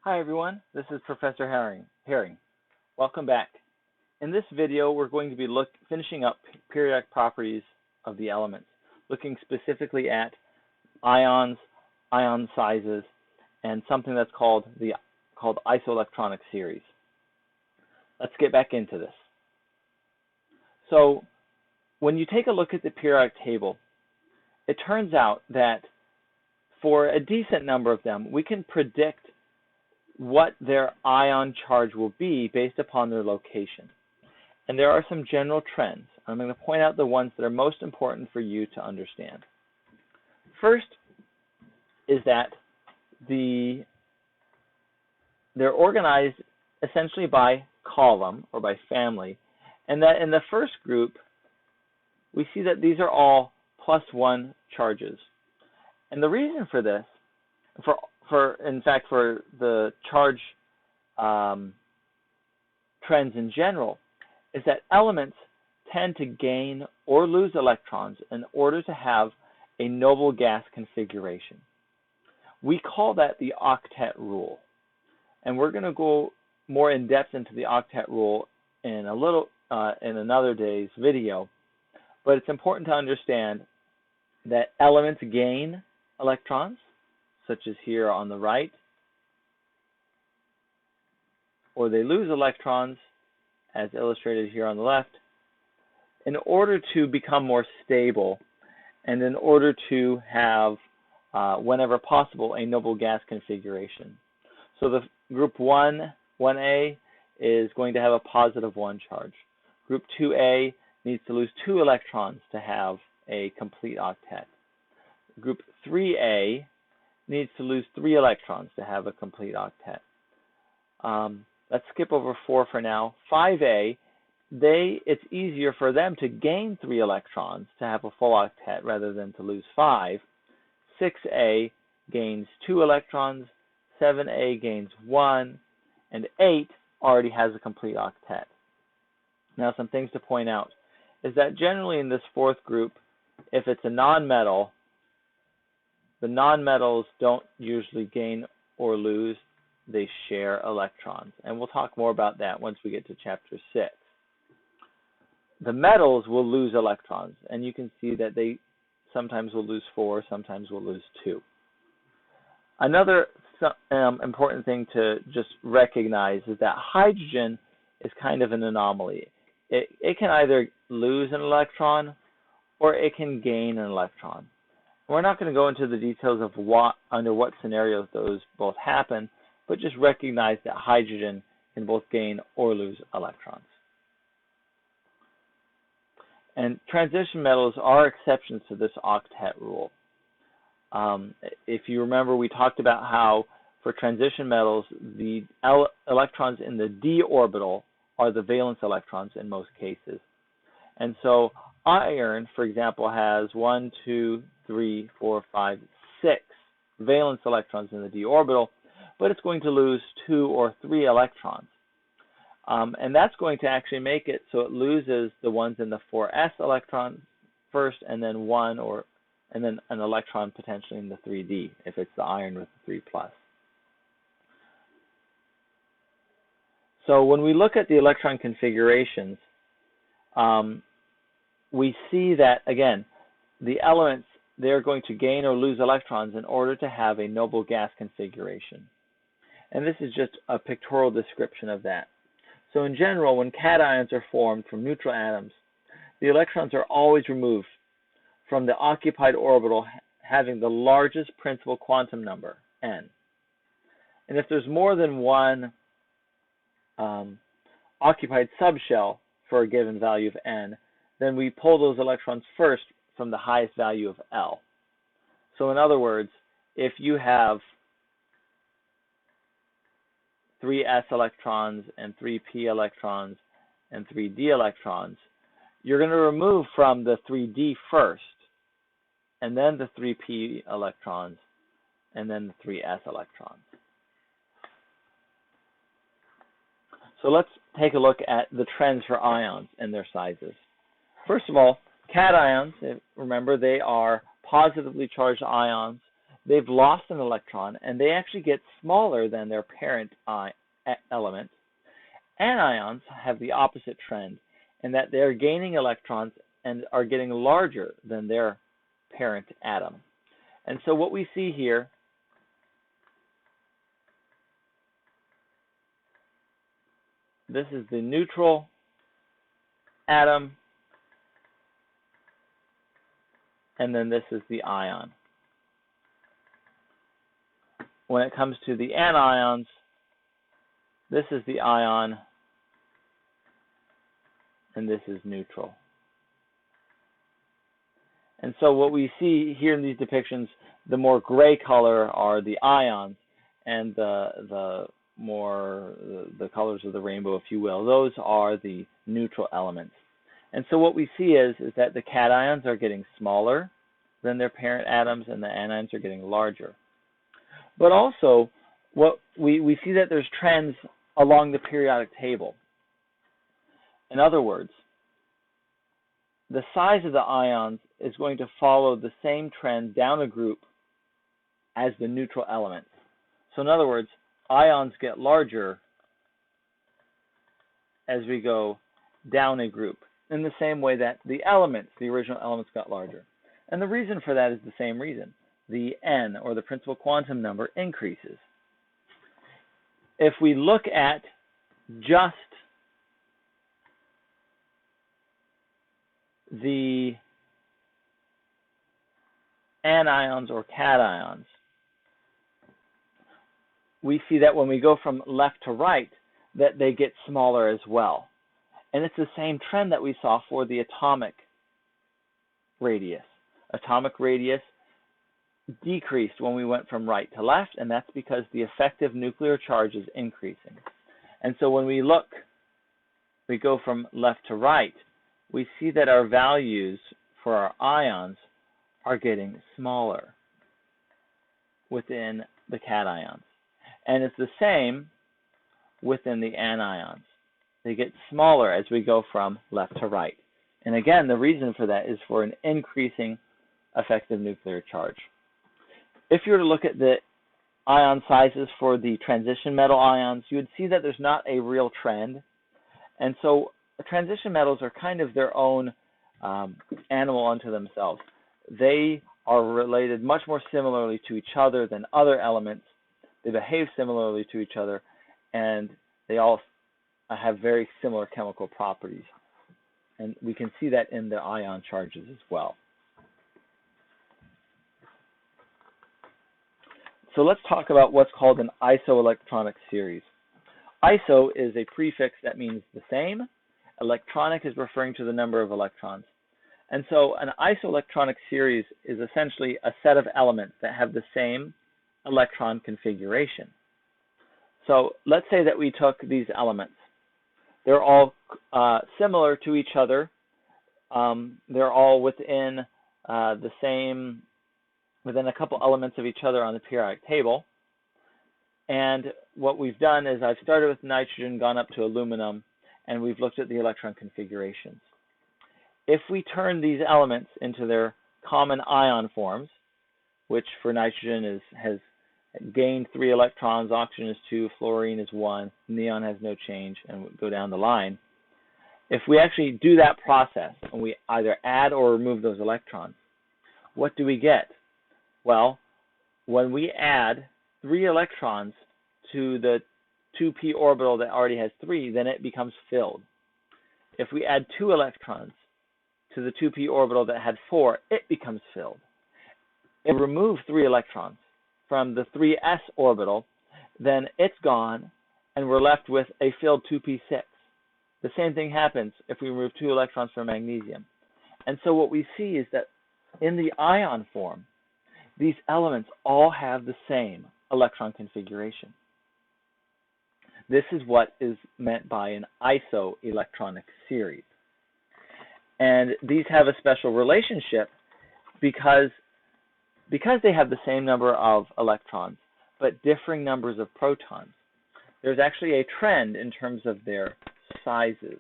Hi everyone, this is Professor Herring. Welcome back. In this video, we're going to be finishing up periodic properties of the elements, looking specifically at ions, ion sizes, and something that's called isoelectronic series. Let's get back into this. So, when you take a look at the periodic table, it turns out that for a decent number of them, we can predict what their ion charge will be based upon their location. And there are some general trends. I'm going to point out the ones that are most important for you to understand. First is that they're organized essentially by column or by family, and that in the first group, we see that these are all +1 charges. And the reason for this, in fact, for the charge trends in general, is that elements tend to gain or lose electrons in order to have a noble gas configuration. We call that the octet rule. And we're going to go more in depth into the octet rule in another day's video. But it's important to understand that elements gain electrons, such as here on the right, or they lose electrons, as illustrated here on the left, in order to become more stable and in order to have, whenever possible, a noble gas configuration. So the group 1A, is going to have a +1 charge. Group 2A needs to lose 2 electrons to have a complete octet. Group 3A needs to lose 3 electrons to have a complete octet. Let's skip over 4 for now. 5A, it's easier for them to gain 3 electrons to have a full octet rather than to lose 5. 6A gains 2 electrons, 7A gains 1, and 8 already has a complete octet. Now, some things to point out is that generally in this fourth group, if it's a nonmetal, the nonmetals don't usually gain or lose, they share electrons. And we'll talk more about that once we get to chapter 6. The metals will lose electrons, and you can see that they sometimes will lose 4, sometimes will lose 2. Another important thing to just recognize is that hydrogen is kind of an anomaly. It can either lose an electron or it can gain an electron. We're not going to go into the details of under what scenarios those both happen, but just recognize that hydrogen can both gain or lose electrons. And transition metals are exceptions to this octet rule. If you remember, we talked about how for transition metals, the electrons in the d orbital are the valence electrons in most cases. And so iron, for example, has 1, 2, 3, 4, 5, 6 valence electrons in the d orbital, but it's going to lose 2 or 3 electrons. And that's going to actually make it so it loses the ones in the 4s electrons first, and then and then an electron potentially in the 3d, if it's the iron with the 3+. So when we look at the electron configurations, we see that, again, the elements, they're going to gain or lose electrons in order to have a noble gas configuration. And this is just a pictorial description of that. So in general, when cations are formed from neutral atoms, the electrons are always removed from the occupied orbital having the largest principal quantum number, n. And if there's more than one occupied subshell for a given value of n, then we pull those electrons first from the highest value of L. So in other words, if you have 3s electrons and 3p electrons and 3d electrons, you're going to remove from the 3d first, and then the 3p electrons, and then the 3s electrons. So let's take a look at the trends for ions and their sizes. First of all, cations, remember, they are positively charged ions. they've lost an electron, and they actually get smaller than their parent element. Anions have the opposite trend, in that they're gaining electrons and are getting larger than their parent atom. And so what we see here this is the neutral atom, and then this is the ion. When it comes to the anions, this is the ion, and this is neutral. And so what we see here in these depictions, the more gray color are the ions, and the colors of the rainbow, if you will, those are the neutral elements. And so what we see is that the cations are getting smaller than their parent atoms, and the anions are getting larger. But also, what we see that there's trends along the periodic table. In other words, the size of the ions is going to follow the same trend down a group as the neutral elements. So in other words, ions get larger as we go down a group, in the same way that the elements, the original elements, got larger. And the reason for that is the same reason. The n, or the principal quantum number, increases. If we look at just the anions or cations, we see that when we go from left to right, that they get smaller as well. And it's the same trend that we saw for the atomic radius. Atomic radius decreased when we went from right to left, and that's because the effective nuclear charge is increasing. And so when we go from left to right, we see that our values for our ions are getting smaller within the cations. And it's the same within the anions. They get smaller as we go from left to right. And again, the reason for that is for an increasing effective nuclear charge. If you were to look at the ion sizes for the transition metal ions, you would see that there's not a real trend. And so transition metals are kind of their own animal unto themselves. They are related much more similarly to each other than other elements. They behave similarly to each other, and they all have very similar chemical properties. And we can see that in the ion charges as well. So let's talk about what's called an isoelectronic series. Iso is a prefix that means the same. Electronic is referring to the number of electrons. And so an isoelectronic series is essentially a set of elements that have the same electron configuration. So let's say that we took these elements. They're all similar to each other. They're all within within a couple elements of each other on the periodic table. And what we've done is I've started with nitrogen, gone up to aluminum, and we've looked at the electron configurations. If we turn these elements into their common ion forms, which for nitrogen has gained 3 electrons, oxygen is 2, fluorine is 1, neon has no change, and we go down the line. If we actually do that process, and we either add or remove those electrons, what do we get? Well, when we add 3 electrons to the 2p orbital that already has 3, then it becomes filled. If we add 2 electrons to the 2p orbital that had 4, it becomes filled. If we remove 3 electrons from the 3s orbital, then it's gone, and we're left with a filled 2p6. The same thing happens if we remove 2 electrons from magnesium. And so what we see is that in the ion form, these elements all have the same electron configuration. This is what is meant by an isoelectronic series. And these have a special relationship because they have the same number of electrons, but differing numbers of protons. There's actually a trend in terms of their sizes.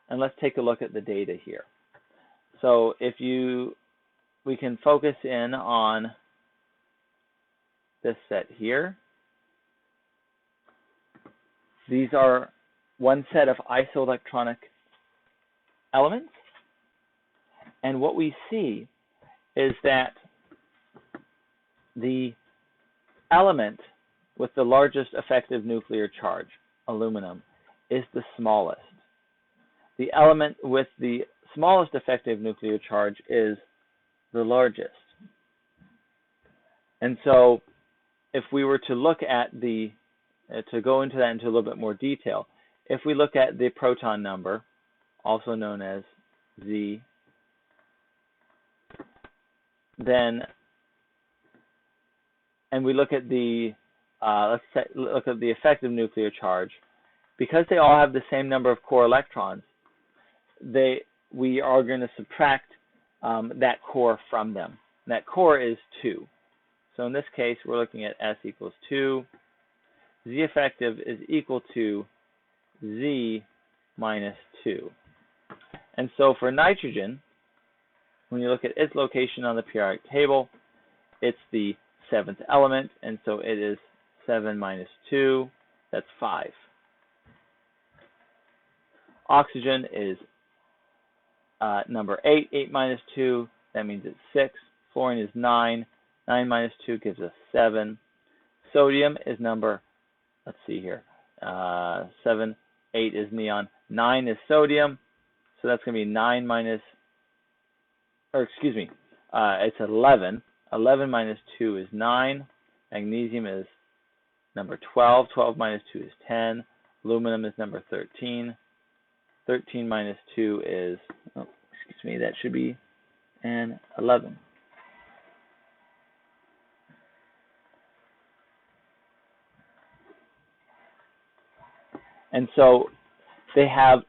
And let's take a look at the data here. So we can focus in on this set here. These are one set of isoelectronic elements. And what we see is that the element with the largest effective nuclear charge, aluminum, is the smallest. The element with the smallest effective nuclear charge is the largest. And so if we were to look at to go into that into a little bit more detail, if we look at the proton number, also known as Z, and we look at the look at the effective nuclear charge, because they all have the same number of core electrons, we are going to subtract that core from them. That core is 2. So in this case, we're looking at S equals 2. Z effective is equal to Z minus 2. And so for nitrogen, when you look at its location on the periodic table, it's the 7th element, and so it is 7 minus 2, that's 5. Oxygen is number 8, 8 minus 2, that means it's 6. Fluorine is 9, 9 minus 2 gives us 7. Sodium is number, let's see here, 7, 8 is neon, 9 is sodium, so that's going to be 9 minus, or excuse me, it's 11. 11 minus 2 is 9. Magnesium is number 12. 12 minus 2 is 10. Aluminum is number 13. 13 minus 2 is, oh, excuse me, that should be an 11. And so they have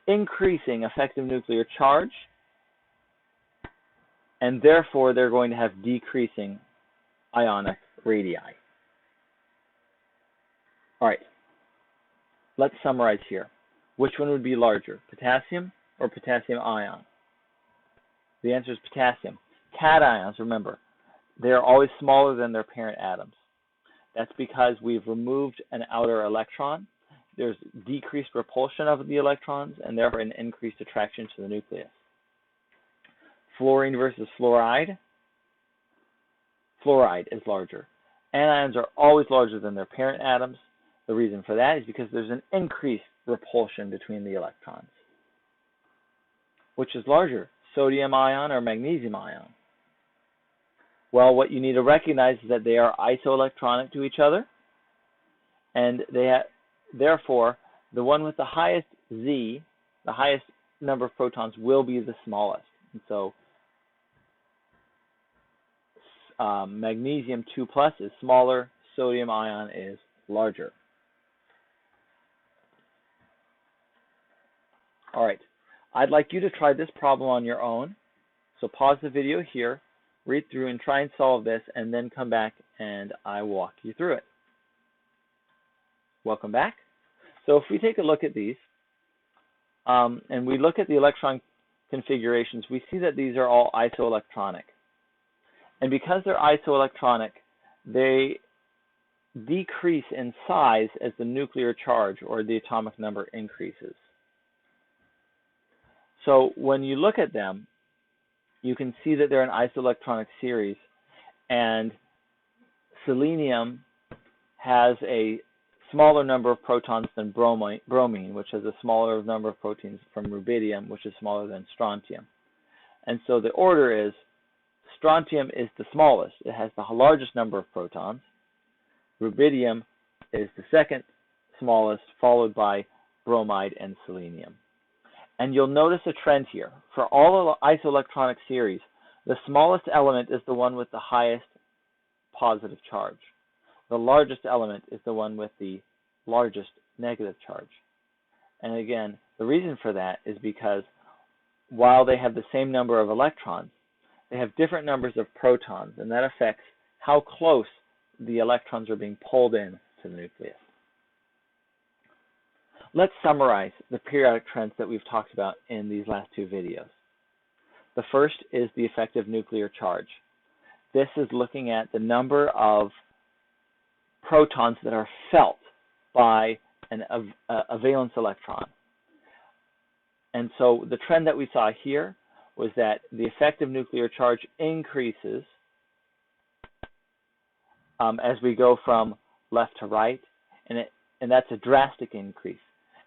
increasing effective nuclear charge, and therefore they're going to have decreasing ionic radii. All right, let's summarize here. Which one would be larger, potassium or potassium ion? The answer is potassium. Cations, remember, they're always smaller than their parent atoms. That's because we've removed an outer electron. There's decreased repulsion of the electrons, and therefore an increased attraction to the nucleus. Fluorine versus fluoride. Fluoride is larger. Anions are always larger than their parent atoms. The reason for that is because there's an increased repulsion between the electrons. Which is larger, sodium ion or magnesium ion? Well, what you need to recognize is that they are isoelectronic to each other, and therefore, the one with the highest Z, the highest number of protons, will be the smallest. And so magnesium 2+ is smaller, sodium ion is larger. All right, I'd like you to try this problem on your own. So pause the video here, read through and try and solve this, and then come back and I will walk you through it. Welcome back. So if we take a look at these, and we look at the electron configurations, we see that these are all isoelectronic. And because they're isoelectronic, they decrease in size as the nuclear charge or the atomic number increases. So when you look at them, you can see that they're an isoelectronic series, and selenium has a smaller number of protons than bromine, which has a smaller number of protons from rubidium, which is smaller than strontium. And so the order is, strontium is the smallest. It has the largest number of protons. Rubidium is the second smallest, followed by bromide and selenium. And you'll notice a trend here. For all isoelectronic series, the smallest element is the one with the highest positive charge. The largest element is the one with the largest negative charge. And again, the reason for that is because while they have the same number of electrons, they have different numbers of protons, and that affects how close the electrons are being pulled in to the nucleus. Let's summarize the periodic trends that we've talked about in these last two videos. The first is the effective nuclear charge. this is looking at the number of protons that are felt by a valence electron. And so the trend that we saw here was that the effective nuclear charge increases as we go from left to right, and that's a drastic increase.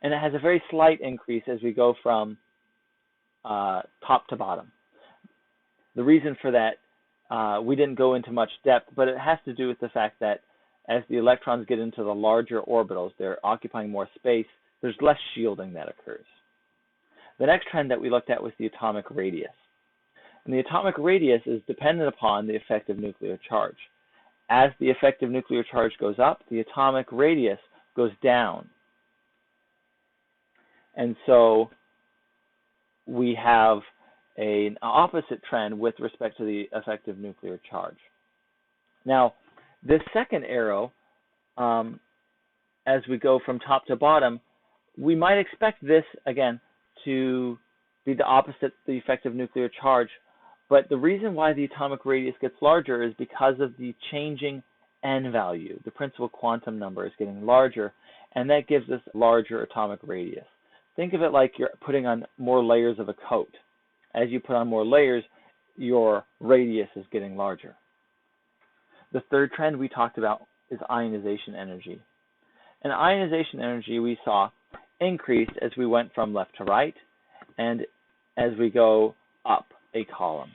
And it has a very slight increase as we go from top to bottom. The reason for that, we didn't go into much depth, but it has to do with the fact that as the electrons get into the larger orbitals, they're occupying more space, there's less shielding that occurs. The next trend that we looked at was the atomic radius. And the atomic radius is dependent upon the effective nuclear charge. As the effective nuclear charge goes up, the atomic radius goes down. And so we have an opposite trend with respect to the effective nuclear charge. Now, this second arrow, as we go from top to bottom, we might expect this, again, to be the opposite, the effective nuclear charge. But the reason why the atomic radius gets larger is because of the changing n value. The principal quantum number is getting larger, and that gives us larger atomic radius. Think of it like you're putting on more layers of a coat. As you put on more layers, your radius is getting larger. The third trend we talked about is ionization energy. And ionization energy we saw increased as we went from left to right and as we go up a column.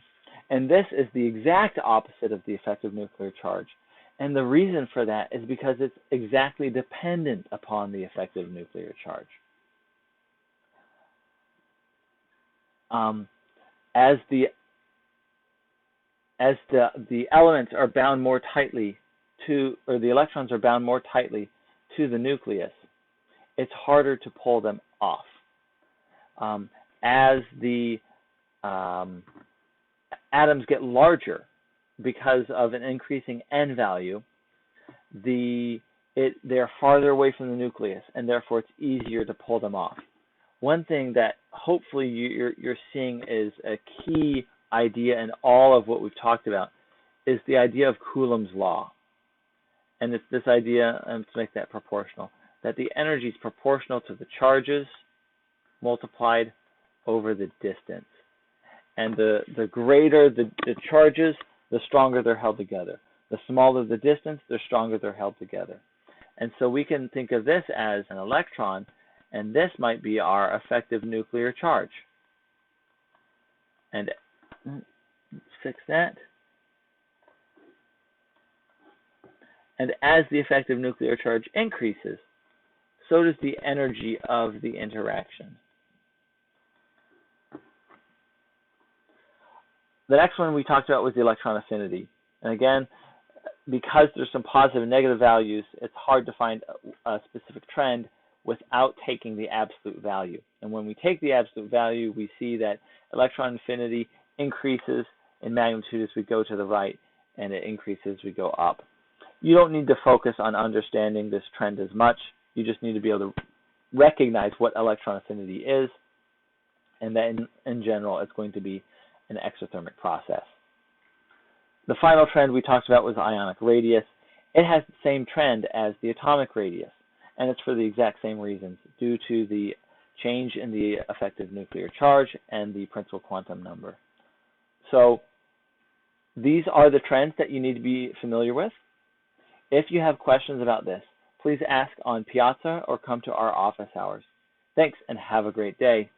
And this is the exact opposite of the effective nuclear charge. And the reason for that is because it's exactly dependent upon the effective nuclear charge. As the elements are bound more tightly to, or the electrons are bound more tightly to the nucleus, it's harder to pull them off. As the atoms get larger because of an increasing n value, they're farther away from the nucleus, and therefore it's easier to pull them off. One thing that hopefully you're seeing is a key idea in all of what we've talked about is the idea of Coulomb's law. And it's this idea, and to make that proportional, that the energy is proportional to the charges multiplied over the distance. And the greater the charges, the stronger they're held together. The smaller the distance, the stronger they're held together. And so we can think of this as an electron, and this might be our effective nuclear charge. And let's fix that. And as the effective nuclear charge increases, so does the energy of the interaction. The next one we talked about was the electron affinity. And again, because there's some positive and negative values, it's hard to find a specific trend without taking the absolute value. And when we take the absolute value, we see that electron affinity increases in magnitude as we go to the right, and it increases as we go up. You don't need to focus on understanding this trend as much. You just need to be able to recognize what electron affinity is, and then in general, it's going to be an exothermic process. The final trend we talked about was ionic radius. It has the same trend as the atomic radius, and it's for the exact same reasons, due to the change in the effective nuclear charge and the principal quantum number. So these are the trends that you need to be familiar with. If you have questions about this, please ask on Piazza or come to our office hours. Thanks, and have a great day.